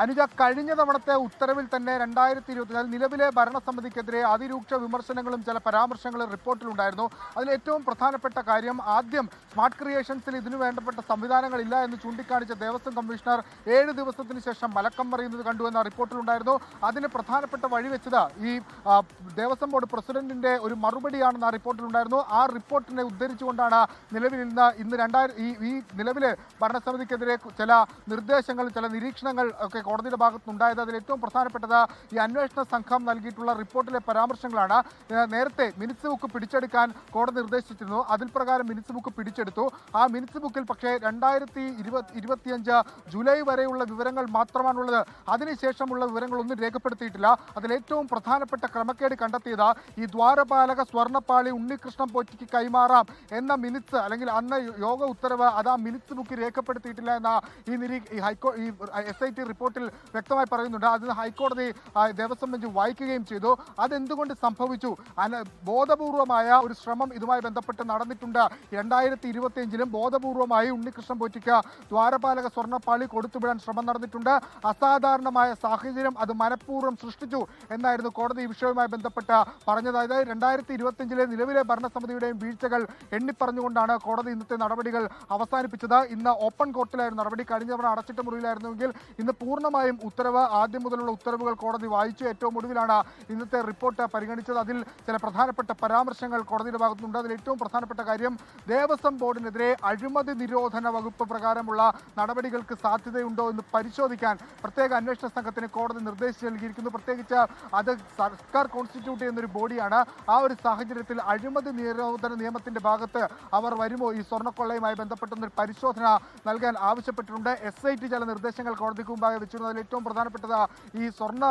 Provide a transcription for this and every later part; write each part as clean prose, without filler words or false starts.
അനുജ, കഴിഞ്ഞ തവണത്തെ ഉത്തരവിൽ തന്നെ 2020 നിലവിലെ ഭരണസമിതിക്കെതിരെ അതിരൂക്ഷ വിമർശനങ്ങളും ചില പരാമർശങ്ങളും റിപ്പോർട്ടിലുണ്ടായിരുന്നു. അതിൽ ഏറ്റവും പ്രധാനപ്പെട്ട കാര്യം, ആദ്യം സ്മാർട്ട് ക്രിയേഷൻസിൽ ഇതിനു വേണ്ടപ്പെട്ട സംവിധാനങ്ങളില്ല എന്ന് ചൂണ്ടിക്കാണിച്ച ദേവസ്വം കമ്മീഷണർ 7 ദിവസത്തിന് ശേഷം മലക്കം മറിയുന്നത് കണ്ടു എന്ന റിപ്പോർട്ടിലുണ്ടായിരുന്നു. അതിന് പ്രധാനപ്പെട്ട വഴിവെച്ചത് ഈ ദേവസ്വം ബോർഡ് പ്രസിഡന്റിന്റെ ഒരു മറുപടിയാണെന്ന് ആ റിപ്പോർട്ടിലുണ്ടായിരുന്നു. ആ റിപ്പോർട്ടിനെ ഉദ്ധരിച്ചുകൊണ്ടാണ് നിലവിൽ ഈ നിലവിലെ ഭരണസമിതിക്കെതിരെ ചില നിർദ്ദേശങ്ങൾ, ചില നിരീക്ഷണങ്ങൾ ഒക്കെ കോടതിയുടെ ഭാഗത്തുനിന്നുണ്ടായത്. അതിൽ ഏറ്റവും പ്രധാനപ്പെട്ടത് ഈ അന്വേഷണ സംഘം നൽകിയിട്ടുള്ള റിപ്പോർട്ടിലെ പരാമർശങ്ങളാണ്. നേരത്തെ മിനിറ്റ്സ് ബുക്ക് പിടിച്ചെടുക്കാൻ കോടതി നിർദ്ദേശിച്ചിരുന്നു. അതിൽ പ്രകാരം മിനിറ്റ്സ് ബുക്ക് പിടിച്ചെടുത്തു. ആ മിനിറ്റ്സ് ബുക്കിൽ പക്ഷേ 2025 ജൂലൈ വരെയുള്ള വിവരങ്ങൾ മാത്രമാണുള്ളത്. അതിനുശേഷമുള്ള വിവരങ്ങളൊന്നും രേഖപ്പെടുത്തിയിട്ടില്ല. അതിൽ ഏറ്റവും പ്രധാനപ്പെട്ട ക്രമക്കേട് കണ്ടെത്തിയത് ഈ ദ്വാരപാലക സ്വർണ്ണപ്പാളി ഉണ്ണികൃഷ്ണൻ പോറ്റിക്ക് കൈമാറാം എന്ന മിനിറ്റ്സ്, അല്ലെങ്കിൽ അന്ന് യോഗ ഉത്തരവ് അത് ആ മിനിറ്റ്സ് ബുക്ക് രേഖപ്പെടുത്തിയിട്ടില്ല എന്ന ഈ SIT റിപ്പോർട്ടിൽ വ്യക്തമായി പറയുന്നുണ്ട്. അതിന് ഹൈക്കോടതി ദേവസ്വം ബെഞ്ച് വായിക്കുകയും ചെയ്തു. അതെന്തുകൊണ്ട് സംഭവിച്ചു? ബോധപൂർവമായ ഒരു ശ്രമം ഇതുമായി ബന്ധപ്പെട്ട് നടന്നിട്ടുണ്ട്. 2025 ബോധപൂർവമായി ഉണ്ണികൃഷ്ണൻ പോറ്റിക്ക് ദ്വാരപാലക സ്വർണ്ണപ്പാളി കൊടുത്തുവിടാൻ ശ്രമം നടന്നിട്ടുണ്ട്. അസാധാരണമായ സാഹചര്യം അത് മനഃപൂർവ്വം സൃഷ്ടിച്ചു എന്നായിരുന്നു കോടതി ഈ വിഷയവുമായി ബന്ധപ്പെട്ട് പറഞ്ഞത്. അതായത് 2025 നിലവിലെ ഭരണസമിതിയുടെയും വീഴ്ചകൾ എണ്ണിപ്പറഞ്ഞുകൊണ്ടാണ് കോടതി ഇന്നത്തെ നടപടികൾ അവസാനിപ്പിച്ചത്. ഇന്ന് ഓപ്പൺ കോർട്ടിലായിരുന്നു നടപടി. കഴിഞ്ഞ തവണ അടച്ചിട്ട മുറിയിലായിരുന്നുവെങ്കിൽ ഇന്ന് പൂർണ്ണമായും ഉത്തരവ്, ആദ്യം മുതലുള്ള ഉത്തരവുകൾ കോടതി വായിച്ചു. ഏറ്റവും ഒടുവിലാണ് ഇന്നത്തെ റിപ്പോർട്ട് പരിഗണിച്ചത്. അതിൽ ചില പ്രധാനപ്പെട്ട പരാമർശങ്ങൾ കോടതിയുടെ ഭാഗത്തുനിന്നുണ്ട്. അതിൽ ഏറ്റവും പ്രധാനപ്പെട്ട കാര്യം, ദേവസ്വം ബോർഡിനെതിരെ അഴിമതി നിരോധന വകുപ്പ് പ്രകാരമുള്ള നടപടികൾക്ക് സാധ്യതയുണ്ടോ എന്ന് പരിശോധിക്കാൻ പ്രത്യേക അന്വേഷണ സംഘത്തിന് കോടതി നിർദ്ദേശം നൽകിയിരിക്കുന്നു. പ്രത്യേകിച്ച് അത് സർക്കാർ കോൺസ്റ്റിറ്റ്യൂട്ട് ചെയ്യുന്നൊരു ബോഡിയാണ്. ആ ഒരു സാഹചര്യത്തിൽ അഴിമതി നിരോധന നിയമത്തിന്റെ ഭാഗത്ത് അവർ വരുമോ, ഈ സ്വർണ്ണക്കൊള്ളയുമായി ബന്ധപ്പെട്ടൊരു പരിശോധന നൽകാൻ ആവശ്യപ്പെട്ടിട്ടുണ്ട്. SIT ചില നിർദ്ദേശങ്ങൾ കോടതിക്ക് മുമ്പാകെ വെച്ചിരുന്നു. അതിൽ ഏറ്റവും പ്രധാനപ്പെട്ടത് ഈ സ്വർണ്ണ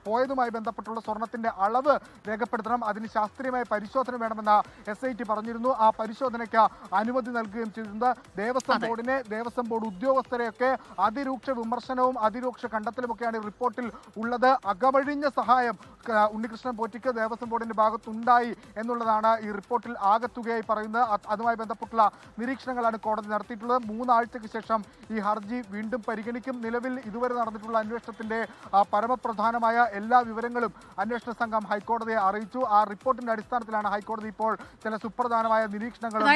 പോയതുമായി ബന്ധപ്പെട്ടുള്ള സ്വർണത്തിന്റെ അളവ് രേഖപ്പെടുത്തണം, അതിന് ശാസ്ത്രീയമായ പരിശോധന വേണമെന്ന് SIT പറഞ്ഞിരുന്നു. ആ പരിശോധനയ്ക്ക് അനുമതി നൽകുകയും ചെയ്തിട്ടുണ്ട്. ദേവസ്വം ബോർഡിനെ, ദേവസ്വം ബോർഡ് ഉദ്യോഗസ്ഥരെയൊക്കെ അതിരൂക്ഷ വിമർശനവും അതിരൂക്ഷ കണ്ടെത്തലുമൊക്കെയാണ് ഈ റിപ്പോർട്ടിൽ ഉള്ളത്. അകമഴിഞ്ഞ സഹായം ഉണ്ണികൃഷ്ണൻ പോറ്റിക്ക് ദേവസ്വം ബോർഡിന്റെ ഭാഗത്തുണ്ടായി എന്നുള്ളതാണ് ഈ റിപ്പോർട്ടിൽ ആകത്തുകയായി പറയുന്നത്. അതുമായി ബന്ധപ്പെട്ടുള്ള നിരീക്ഷണങ്ങളാണ് കോടതി നടത്തിയിട്ടുള്ളത്. 3 ആഴ്ചയ്ക്ക് ശേഷം ഈ ഹർജി വീണ്ടും പരിഗണിക്കും. നിലവിൽ ഇതുവരെ നടന്നിട്ടുള്ള അന്വേഷണത്തിന്റെ പരമപ്രധാനമായ എല്ലാ വിവരങ്ങളും അന്വേഷണ സംഘം ഹൈക്കോടതിയെ അറിയിച്ചു. ആ റിപ്പോർട്ടിന്റെ അടിസ്ഥാനത്തിലാണ് ഹൈക്കോടതി ഇപ്പോൾ ചില സുപ്രധാനമായ നിരീക്ഷണങ്ങളും